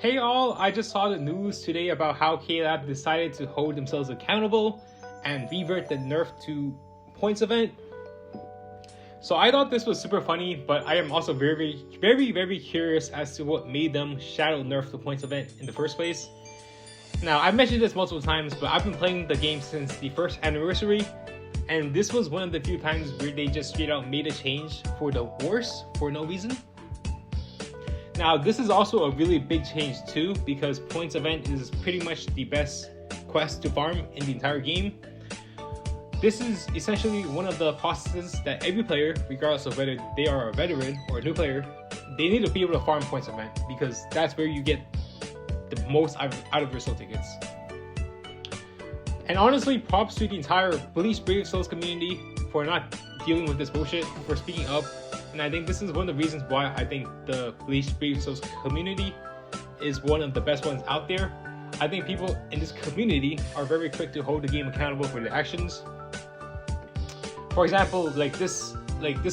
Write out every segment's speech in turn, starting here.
Hey all, I just saw the news today about how Klab decided to hold themselves accountable and revert the nerf to points event. So I thought this was super funny, but I am also very curious as to what made them shadow nerf the points event in the first place. Now, I've mentioned this multiple times, but I've been playing the game since the first anniversary, and this was one of the few times where they just straight out made a change for the worse for no reason. Now, this is also a really big change too, because points event is pretty much the best quest to farm in the entire game. This is essentially one of the processes that every player, regardless of whether they are a veteran or a new player, they need to be able to farm points event, because that's where you get the most out of your soul tickets. And honestly, props to the entire Bleach Brave Souls community for not dealing with this bullshit, for speaking up. And I think this is one of the reasons why I think the Bleach Brave Souls community is one of the best ones out there. I think people in this community are very quick to hold the game accountable for their actions. For example, this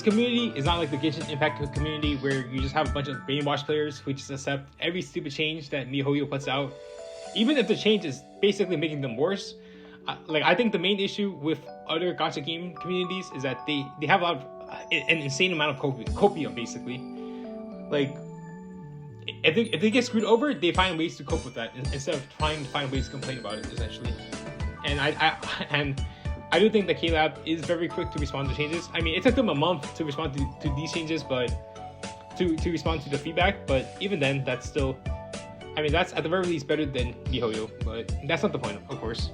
community is not like the Genshin Impact community where you just have a bunch of brainwashed players who just accept every stupid change that MiHoYo puts out, even if the change is basically making them worse. I think the main issue with other gacha game communities is that they have an insane amount of copium, basically. Like, if they get screwed over, they find ways to cope with that instead of trying to find ways to complain about it, essentially. And I do think that Klab is very quick to respond to changes. I mean, it took them a month to respond to these changes, but to respond to the feedback. But even then, that's still, I mean, that's at the very least better than MiHoYo. But that's not the point, of course.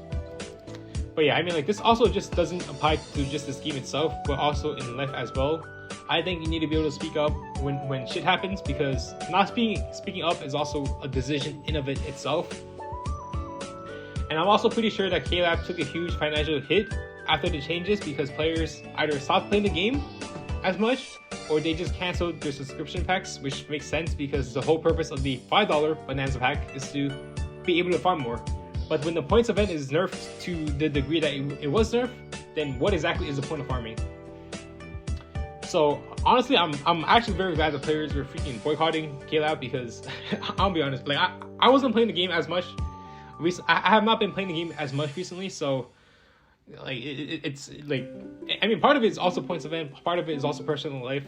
But yeah, I mean, this also just doesn't apply to just this game itself, but also in life as well. I think you need to be able to speak up when shit happens, because not speaking up is also a decision in of it itself. And I'm also pretty sure that Klab took a huge financial hit after the changes, because players either stopped playing the game as much, or they just canceled their subscription packs, which makes sense because the whole purpose of the $5 Bonanza pack is to be able to farm more. But when the points event is nerfed to the degree that it was nerfed, then what exactly is the point of farming? So honestly, I'm actually very glad the players were freaking boycotting Klab, because I'll be honest, I wasn't playing the game as much. I have not been playing the game as much recently, so it's like, I mean, part of it is also points event, part of it is also personal life.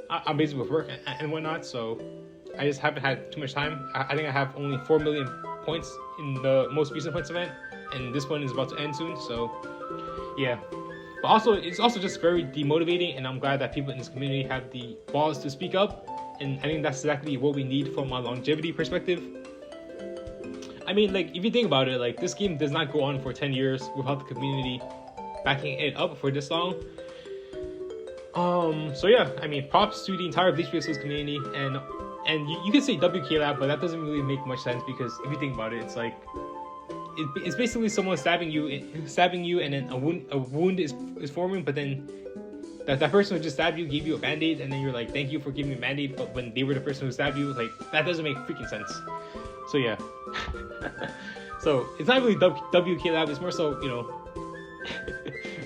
I'm busy with work and whatnot, so I just haven't had too much time. I think I have only 4 million points in the most recent points event, and this one is about to end soon, so yeah. But also, it's also just very demotivating, and I'm glad that people in this community have the balls to speak up, and I think that's exactly what we need from a longevity perspective. I mean, if you think about it, this game does not go on for 10 years without the community backing it up for this long. So yeah, I mean, props to the entire Bleach Brave Souls community, and you can say WKLab, but that doesn't really make much sense, because if you think about it, it's like it's basically someone stabbing you, and then a wound is forming, but then that person who just stabbed you gave you a band-aid, and then you're like, thank you for giving me a band-aid, but when they were the person who stabbed you, that doesn't make freaking sense. So yeah. So it's not really WKLab, it's more so,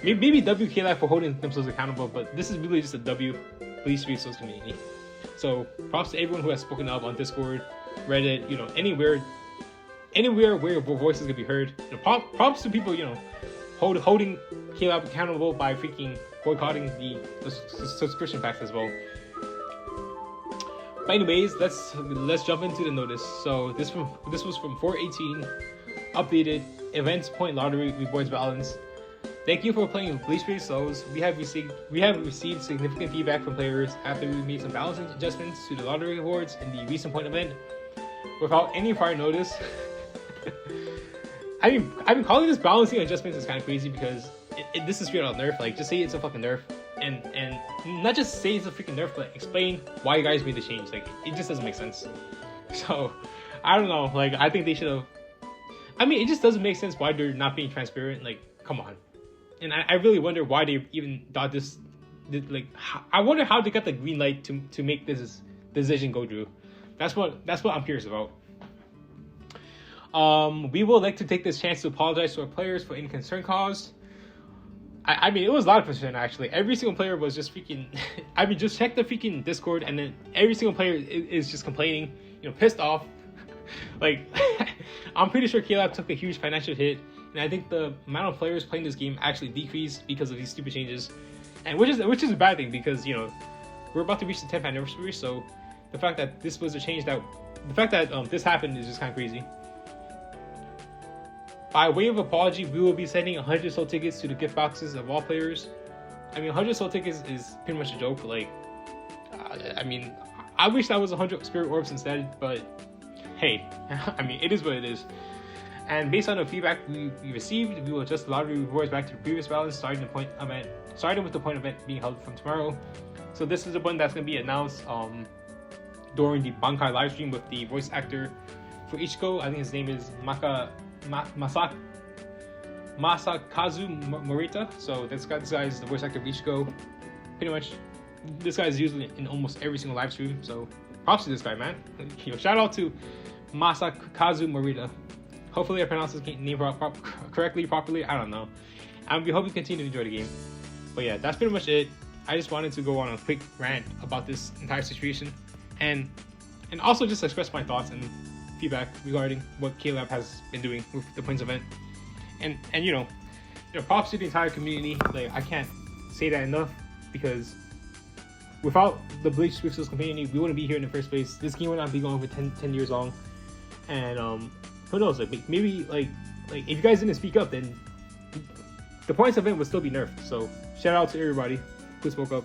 maybe WKLab for holding themselves accountable, but this is really just a Bleach Brave Souls community. So props to everyone who has spoken up on Discord, Reddit, anywhere where voices can be heard. Props to people, holding Klab accountable by freaking boycotting the subscription packs as well. But anyways, let's jump into the notice. So this was from 4/18, updated events point lottery rewards balance. Thank you for playing Bleach Brave Souls. We have received significant feedback from players after we made some balancing adjustments to the lottery rewards in the recent point event. Without any prior notice, I mean, calling this balancing adjustments is kind of crazy, because this is straight out nerf. Just say it's a fucking nerf, and not just say it's a freaking nerf, but explain why you guys made the change. It just doesn't make sense. So I don't know. I think they should have. I mean, it just doesn't make sense why they're not being transparent. Come on. And I really wonder why they even thought this. I wonder how they got the green light to make this decision go through. That's what I'm curious about. We would like to take this chance to apologize to our players for any concern caused. I mean, it was a lot of concern, actually. Every single player was just freaking... I mean, just check the freaking Discord, and then every single player is just complaining pissed off. Like, I'm pretty sure Klab took a huge financial hit, and I think the amount of players playing this game actually decreased because of these stupid changes, and which is a bad thing because we're about to reach the 10th anniversary, so the fact that this was a change this happened is just kind of crazy. By way of apology, we will be sending 100 soul tickets to the gift boxes of all players. I mean, 100 soul tickets is pretty much a joke. Like, I mean, I wish that was 100 spirit orbs instead, but hey, I mean, it is what it is. And based on the feedback we received, we will adjust the lottery rewards back to the previous balance, starting with the point event being held from tomorrow. So this is the one that's going to be announced during the Bankai live stream with the voice actor for Ichigo. I think his name is Masakazu Morita. So this guy is the voice actor of Ichigo. Pretty much, this guy is usually in almost every single live stream. So props to this guy, man. Shout out to Masakazu Morita. Hopefully I pronounced his name properly. I don't know. And we hope you continue to enjoy the game. But yeah, that's pretty much it. I just wanted to go on a quick rant about this entire situation, and also just express my thoughts and feedback regarding what Klab has been doing with the points event. And props to the entire community. Like, I can't say that enough, because without the Bleach Spirit Souls community, we wouldn't be here in the first place. This game would not be going for 10 years long. And who knows? Like, maybe like if you guys didn't speak up, then the points event would still be nerfed. So shout out to everybody who spoke up.